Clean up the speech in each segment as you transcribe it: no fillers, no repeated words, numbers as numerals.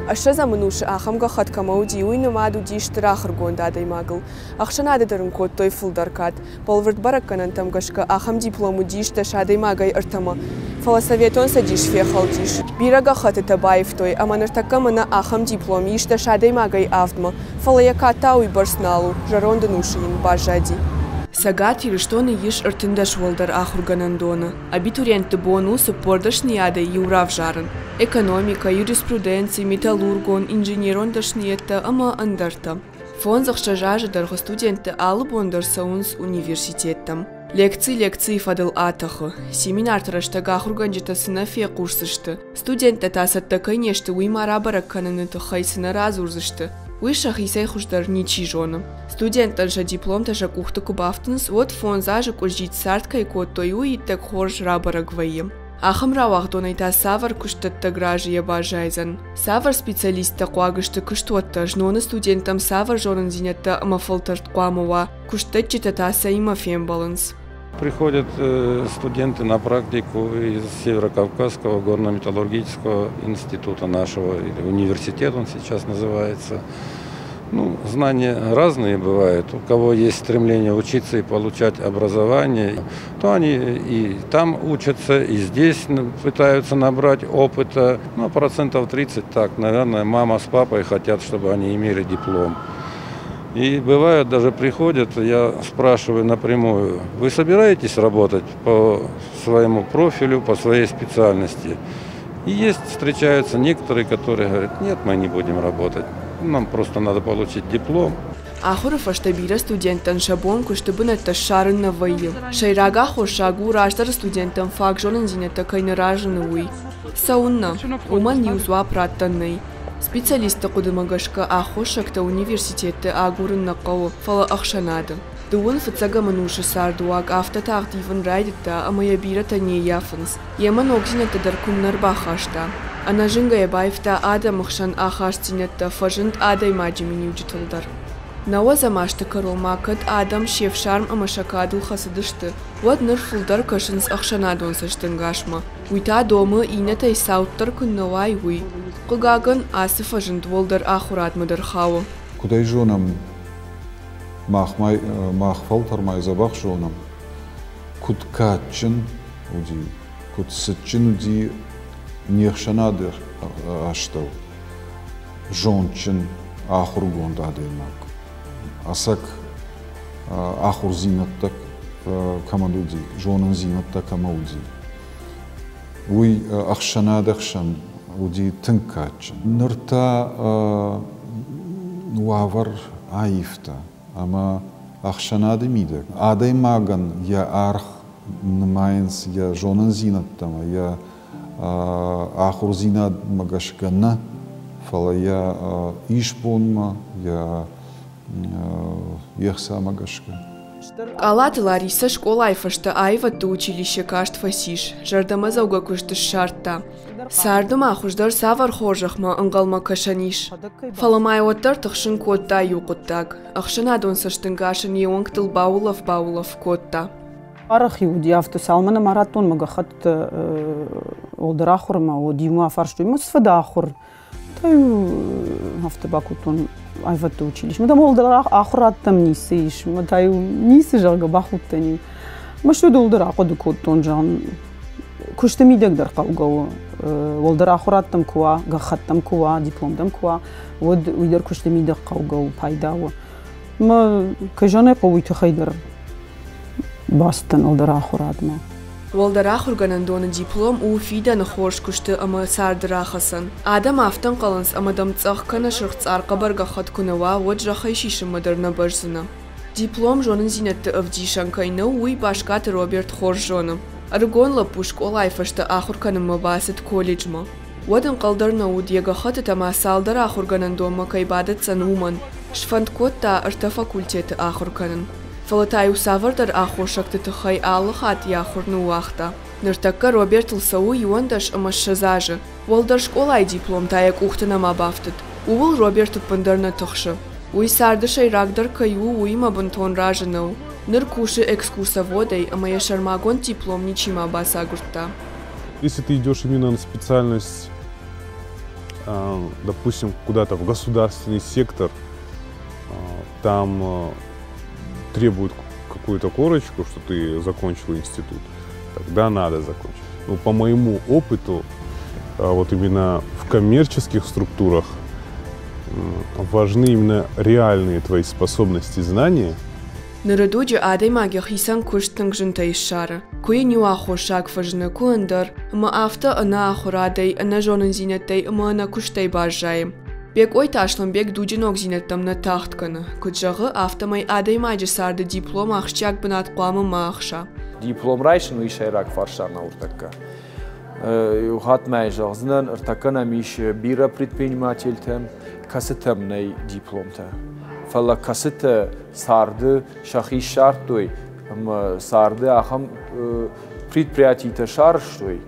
Ашаза мануша ахамга хаткамауди уйнамаду диштарахар гондадой магл. Ахшанада дарункот той фулдаркат. Полвард баракканантам гашка ахам диплому дишта шадой магай артама. Фаласоветон садиш фехалдиш. Бирага хаты табаев той, аманартакамана ахам диплом ишта шадой магай автма. Фалаякатауи барсналу, жарон данушин бажади. Сагат или что не ешь артындаш волдар ахурганандона. Абитуриенты бонусы пордаш ниада юрав жаран. Экономика, юриспруденция, металлургон, инженерон дашниета, ама андарта. Фон захшажажа дарга студенты алу бондар саунс университеттам. Лекции фадал атахы. Семинар тараштага ахурганжита сынафия курсышты. Студенты тасатта конечно уймара баракканыныты хайсына разурзышты. Уишах исай хуждар ничи жона. Студент таша диплом таша кухта кубафтынс, вот фон зажа кужит сартка и кот тою и так хорж рабара гвоем. Ахам равах донайта савар куштатта гражи ебажайзан. Савар специалист такуагышты куштотта, жнона студентам савар жонан зинятта амафалтарт куамова, куштатчита таса има фембаланс. Приходят студенты на практику из Северокавказского горно-металлургического института нашего, или университет он сейчас называется. Ну, знания разные бывают. У кого есть стремление учиться и получать образование, то они и там учатся, и здесь пытаются набрать опыта. Ну, процентов 30 так, наверное, мама с папой хотят, чтобы они имели диплом. И бывает, даже приходят, я спрашиваю напрямую, вы собираетесь работать по своему профилю, по своей специальности? И есть, встречаются некоторые, которые говорят, нет, мы не будем работать, нам просто надо получить диплом. Ахуров аштабира студентан шабон куштабына ташарын на вайил. Шайрага хошагу раштар студентам фак жонан зинета кайнаражаны уй. Саунна, уман ньюзва праттанный. Специалисты кудымагашка ахошакта университетте агурын нақау фала ахшанады. Дуын фыцага манушы сардуаг автотагдивын райдетта амая бирата не яфынс. Яман окзинетта даркуннар бахашта. Ана жинга ебаевта ада махшан ахаштинетта фажынт адай маджимини уджитылдар. Науаза машты каролмакат адам шефшарм амашакадыл хасыдышты. Вот нырфулдар кашынс ахшанадон саштынгашма. Уйта домы инетай сауттар күннавай уй. Кыгагын асы фажынт волдар ахуратмыдар хау. Кудай жонам махфалтармай забах жонам. Куткатчын уди, кутсытчын уди нехшанадыр аштау. Жончын ахургонд адаймак. Асак ахур зинаттак камадуди, жонын зинаттак камауди. Уй ахшанадахшан уди тынкач. Нырта нуавар аифта, ама ахшанады мидак. Адай маган я арх нмайнс, я жонын зинаттама, я ахур зинад магашгана, фала я ишбонма, я ехса магашка. Алаты Лариса школа айфашта айватты училище кашт фасиш, жардама зауга кушты шартта. Сардыма хуждар савар хоржахма ыңгалма кашаниш. Фаламай оттар тахшын котта юқуттак. Ахшанадон саштынгашын еуңктыл баулов котта. Арах юди автосалмана маратон магахат олдарахурма, одима фарштуйма сфадахур. Таю автобакутон айватты училище. Мадам олдарах ахураттам нисиш, мадаю ниси жарга бахуттани. Маштуйда олдарах одукоттон жан. Куштамидагдар қаугау. Олдарахураттам куа, гахаттам куа, дипломдам куа. Вот уйдар куштамидаг қаугау пайдау. Ма кажане қауйты хайдар бастан олдарахуратма. Волдарахурганандона диплом у фида на хорш кушты ама сардрахасан. Адам афтан қаланс амадам цахкана шырхц арқабарга хаткунава вот жахайшиші мадарна барзына. Диплом жонын зинетті авдишанкайна уй башкаты Роберт Хорш жоны. Аргонла пушк олайфашты ахурканымы басыт колледжма. Водан қалдарна удега хаты тама салдар ахурганандома кайбадатсан уман. Шфандкотта арта факультеті ахурканын. Фалатаю савардар ахошакты тахай аллахат яхурну уахта. Ныртакка Роберт лсау юандаш амашшазажы. Волдар школай диплом таяк ухтанама бафтыт. Увыл Роберту пандарна тахшы. Уй сардышай рагдар каю уйма бантон ражынау. Ныр куши экскурсоводай, амая шармагон диплом ничима басагурта. Если ты идешь именно на специальность допустим, куда-то в государственный сектор, там требуют какую-то корочку, что ты закончил институт, тогда надо закончить. Но по моему опыту, вот именно в коммерческих структурах важны именно реальные твои способности и знания. Нырыдуджи адай магия хисан куштанг жунтай шара. Куи нюа хошак фажна куандар, ма афта ана ахурадай, ана жонан зинаттай, ма ана куштай бажаем. Бек ой ташлам бек дуджинок зинаттам на тахткана. Куджагы афта май адай маджи сарды диплом ахшчак бинат қуамы махша. Диплом райшын уишайрак фаршарна уртакка. Ухат майжал знан уртакана миш бира предпринимательтем, касетам най дипломта. Фала касета сарды шахи шартой, сарды ахам предприятие шарштой,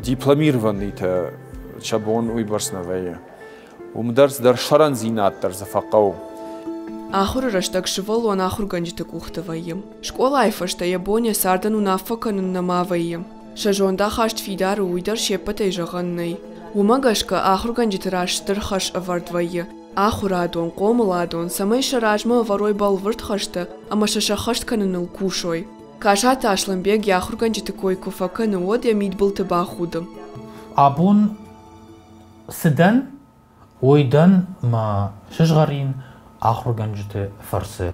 дипломированный та чабон уйбарсновая. Умдарс дар шаран зинаттар зафакау. Ахур раштак шивал он ахур ганджитак ухтаваем. Школа айфашта ябония сардан унафаканын намаваем. Шажонда хашт фидар уйдар шепатай жаганнай. Умагашка ахур ганджитраштар хаш авардвая. Ахурадон, комаладон, самай шаражма варой балвырт хашта, ама шашахашт кананыл кушой. Кажа ташламбег яхур ганджитакой куфаканы од я мидбыл таба худым. Абун сидан ойдан ма шашгарин ахур ганджиты фарсы.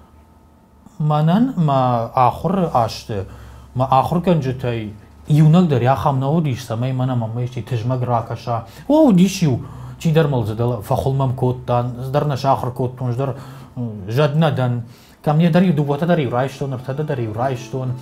Манан ма ахур ашты, ма ахур ганджитай юнак дар яхам наудиш самай мана мамайшти тижмаг ракаша. О, дишю. Чидар малзадала фахулмам коттан, здарна шахр коттун, здар жаднадан. Ко мне дари дувата дари райштон, ртада дари райштон.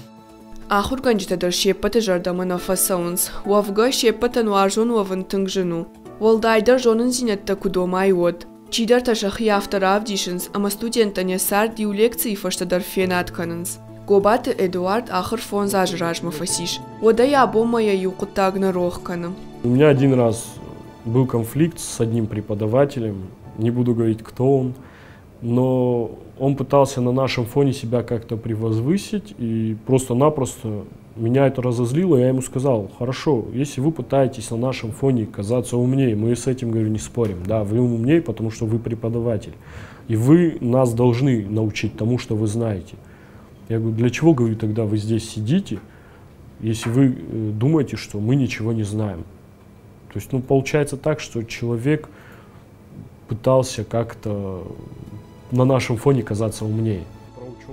Ахур ганджита дар шеппата жардама на фасаунс. Уавга шеппата нуаржон уавантынг жену. Волдайдар жонын зинетта кудомай од. Чидар ташахи авторав дишинс, ама студентаня сар дию лекции фашта дар фенат канынс. Гобаты Эдуард ахыр фон зажражма фасиш. Ода я бомая юкутагна рохкана. У меня один раз был конфликт с одним преподавателем, не буду говорить, кто он, но он пытался на нашем фоне себя как-то превозвысить, и просто-напросто меня это разозлило, я ему сказал: хорошо, если вы пытаетесь на нашем фоне казаться умнее, мы с этим, говорю, не спорим, да, вы умнее, потому что вы преподаватель, и вы нас должны научить тому, что вы знаете. Я говорю: для чего, говорю, тогда вы здесь сидите, если вы думаете, что мы ничего не знаем? То есть, получается так, что человек пытался как-то на нашем фоне казаться умнее.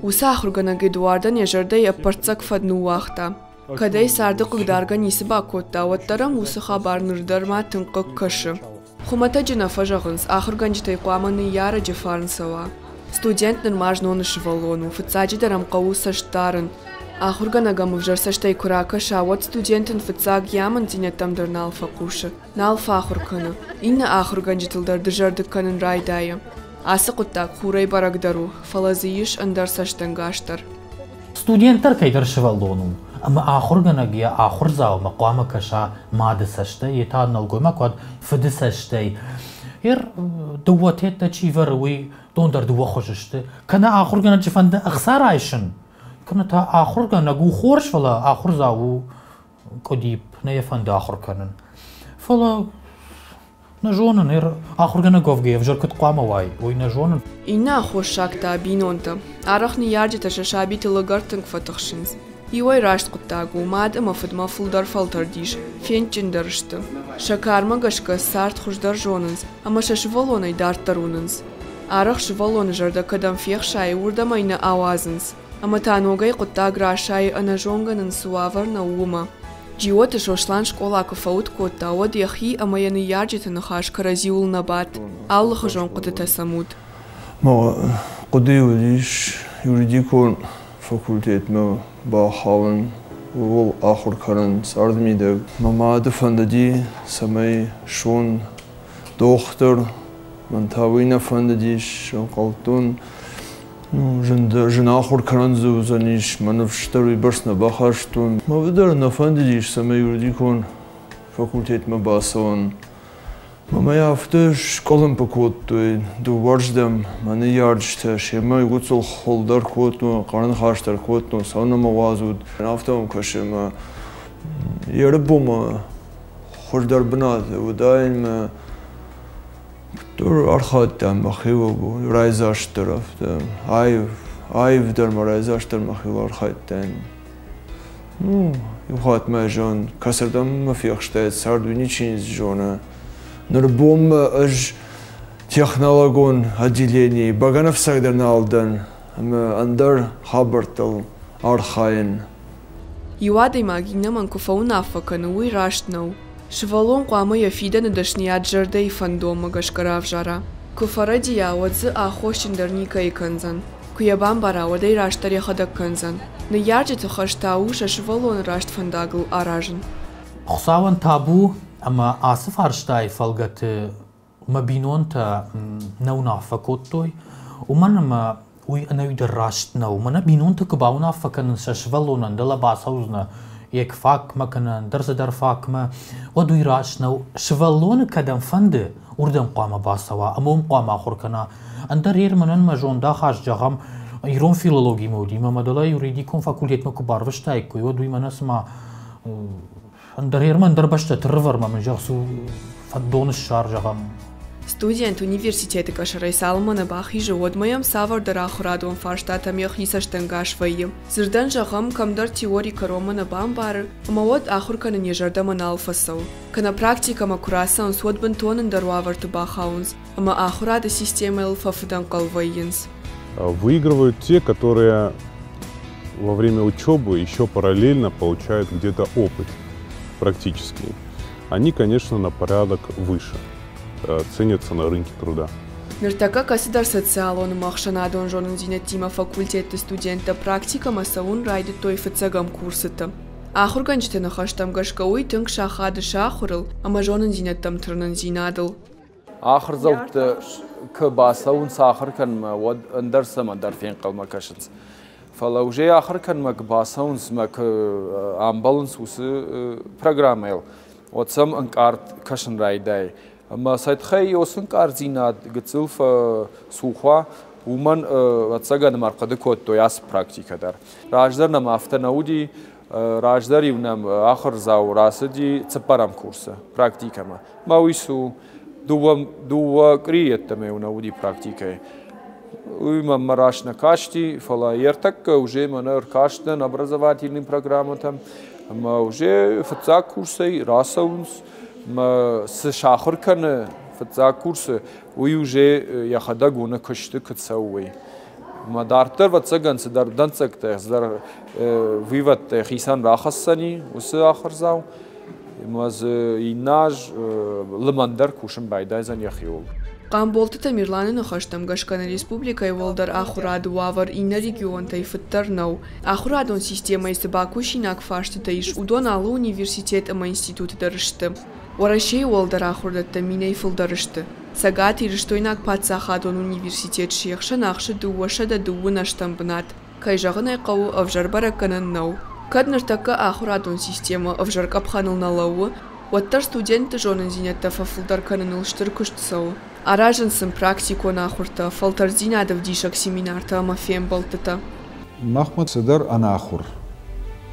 Усахургана Эдуарда нежарда я парцак фадну вахта. Кадай сардык угдарга нисиба котта, оттарам усы хабар нырдарма тынкык кышы. Хумата жина фажагынс, ахурганжитай куаманы яра жефарнсава. Студент нырмажноны шывалону, фыцаджи дарам кау саштарын. Ахургана гамывжарсаштай курака шавот студентын фыцаг яман зинеттам дар налфа кушы. Налфа ахуркана. Инна ахурганжитылдар дыжардыкканын райдая. Асы куттак хурай барагдару, фалазыйыш андар саштангаштар. Студенттар кайдар шывалону. Ама ахургана гия ахурзау мақуама каша мады саштай, ета налгойма куад фыды саштай. Дуатетта чиваруи дондар дуа хожышты. Кана ахургана чифанда ахсарайшын. Кана та ахургана гу хорш фала ахурзау кодип на ефанда ахурканын. Фала нажонын ахургана говгеев жаркат қуамавай, ой нажонын. Инна хошакта бинонта. Арахны ярджита шашабиты лагартынг фатахшинз. Иой рашт куттагу мад ама фыдма фулдар фалтардиш, фенчиндарышты. Шакарма гашка сарт хуждар жонынз, ама шашвалонай дартарунынз. Арах швалоны жарда кадам фехшай урдамайна ауазынз. Ама таногай куттаг рашай анажонганын суавар на ума. Джиоты шошлан школа кафаут котта, од яхи ама яны ярджита нахаш каразиул набат. Аллаха жон кутыта самут. Ма кудиулиш юридикон факультет ма бахаван вол ахур каран сардмидаг. Мама дефандади самай шон доктор мантавина фандадиш шон калтун. Жен ахур каран зузаниш манавштаруй барсна бахаштун. Ма видар нафандадиш самай юридикон факультет ма басаван. Мама яфты школам покоттой, дуварждам, маны ярджта, шемай гуцул холдар котну, каран хаштар котну, сауна мавазуд. Нафтам кашема, ярбума, хождар бнат, удаем دور أرخاد دم بخیو بود رایزاش طرفتم آیو در مرایزاش در مخیو أرخاد دن يبغات ما جون كسر دم ما في أخشتات ساردوني تشينز جونا نربوم أج تخنологون отделений баганов сагдерналдан أندر خابرتل أرخاين يوادي ماجينا من كفونا فكنوي راشتنو شفالون قامة يفيدا ندشنيات جردي فندوم مغشكراف جارا كفرديا ودز آخوشن درنيكا يكنزن كيابان برا ودي راشتري خدك كنزن نيارجي تخشتاوش شفالون راشت فنداغل أراجن خصاون تابو أما آسف هرشتاي فلغت مبينون تا نونا فكوتوي ومن ما وي أنا يدر راشتنو من بينون تا كباونا فكن شفالون اندلا باسوزنا يك فاك مكان درس در فاك ما ودوي راشنو شفالون كدم فند وردم قام باسوا اموم قام اخر كنا اندر ير منن مجون دا خاش جهم يرون فيلولوجي مودي ما مدلا يريديكم فاكولتيت مكبار وشتايك ودوي من اسمع اندر ير من دربشت ترفر ما من جخسو فدون الشار جهم Студент университета Кашарай Салмана Бахи живот моем савар дарахурадон фарштатам яхисаштангаш вайым. Зирдан жагам камдар теории каромана бамбары, амавод ахуркана нежардаман алфасау. Кана практика макураса он свод бентонен даруаварту бахаунс, ама ахурада система элфафудан калвайинс. Выигрывают те, которые во время учебы еще параллельно получают где-то опыт практический. Они, конечно, на порядок выше. Ценятся на рынке труда. Нертака касидар социалон махшанадон жонун зинетима факультетта студента практика масаун райды той фацагам курсыта. Ахурганчты нахаштам гашкауй тынк шахады шахурыл, ама жонун зинеттам тырнын зинадыл. آخر زوجت كباسون ساخر كان ما ود اندرس ما درفين قلما كشت فلو جي آخر كان ما كباسون ما كأمبالانس وس برنامج وتسم انكارت كشن رايداي أما سيدخي يوسن كارزينات قتلف سوخوا ومن وتسجن مرقد كوتو ياس براكتيكا در راجدر نم افتناودي راجدر يونم آخر زاو راسدي تسبرام كورسه براكتيكا ما ويسو دو كريت تميونا ودي براكتيكا ويما مراشنا كاشتي فلا يرتك وجي منر كاشتنا образовательным программам أما وجي فتزا كورسي راسونس ما سشاخر كان فتزا كورس ويوجي يخدقونا كشت كتسوي ما دارتر وتسجن سدار دنسكته سدار ويوت خيسان راخصني وس آخر زاو ماز يناج لمندر كوشن بايدايزن يخيول Qambolti Tamirlani năxaștăm Gășcana Respublicai Voldar Ahuradu Wavar ina region tai fătărnău. Ahuradon sistema este bacu și nac faște tăiș udon alu universitet ama institut dărăștă. Orașei Voldar Ahurdat minei făldărăștă. Sagati răștoinac patsaxadon universitet și yaxșa naxșă duvașa da duvu naștăm bnat. Cai jagânai qău avjarbara cănăn nou. Cad nărtăcă Ahuradon sistema avjarkapxanıl nalău, Otter student jonun zinetta făldar cănânul ștârcușt său. Aражен съм практико на ахурта, фалтарзина да вдишак семинарта, ама фем балтата. Махмад Седар анахур,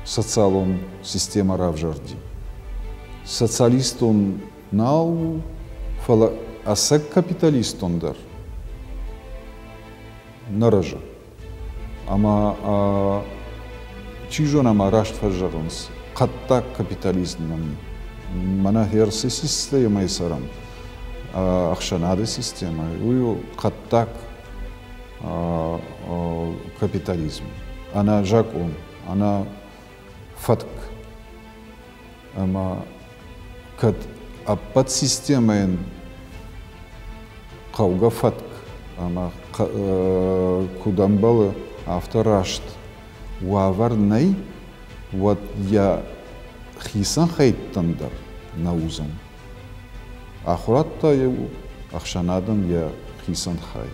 социалон система равжарди. Социалистон нау, фала асак капиталистон дар. Наража. Ама чижон ама рашт фажаронс, қатта капитализмнан. Мана херси система исарам. Ахшанада система, уйо каттак капитализм. Она жакон, она фатк. Ама кад апат системаен кауга фатк. Ама кудамбалы авторашт. Уавар най, вот я хисан хайттандар наузам. Ахуратта eu ахшанадам я хисан хай.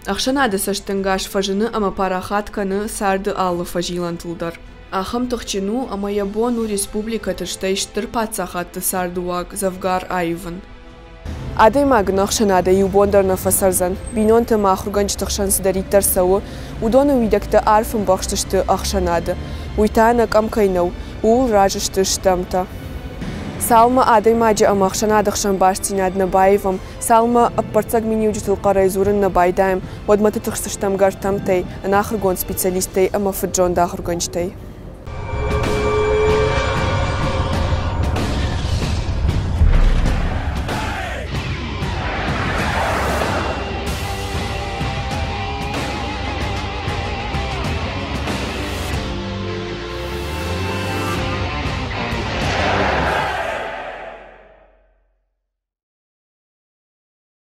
Ахшанада саштангаш фажыны ама парахат каны сарды аллы фажилантылдар. Ахам тохчину ама ябону республика тыштайштыр патсахатты сардуак завгар айвын. Адаймаг нахшанада юбондарна фасарзан. Бинонты махруганч тахшансы дариттар сауы, удону видакты арфын бахштышты ахшанада. Уйтана камкайнау, ул ражышты штамта. Салма адай маджи амахшанадах шамбаштинад набаевам, салма аппарцаг миниуджитл қарайзурын набайдаем, водматы тұқсыштам гартам тей, анахыргон специалистей амафыджон дахыргончтей.